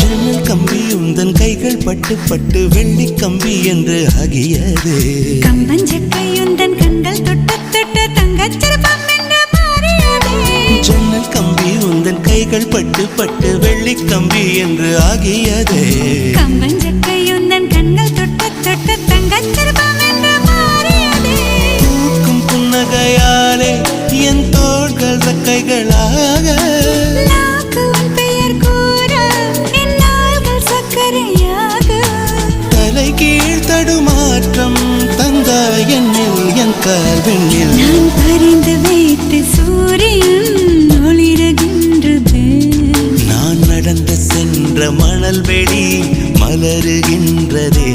ஜன்னல் கம்பி உந்தன் கைகள் பட்டு பட்டு வெள்ளி கம்பி என்று ஆகியது. கம்பஞ்சக்கை உந்தன் கண்கள் தொட்டு தொட்டு தங்கச்சிற்பம் என்று மாறியது. ஜன்னல் கம்பி உந்தன் கைகள் பட்டு பட்டு வெள்ளி கம்பி என்று ஆகியது. கம்பஞ்சக்கை உந்தன் கண்கள் தொட்டு தொட்டு தங்கச்சிற்பம் என்று மாறியது. பூக்கும் புன்னகையாலே என் தோள்கள் ரெக்கைகளாக தடுமாற்றம் தந்தாய் என்னில் என் கால்வெண்ணில். நான் பறிந்து வைத்து சூரியன் ஒளிருகின்றது. நான் நடந்து சென்ற மணல் வெளி மலருகின்றதே.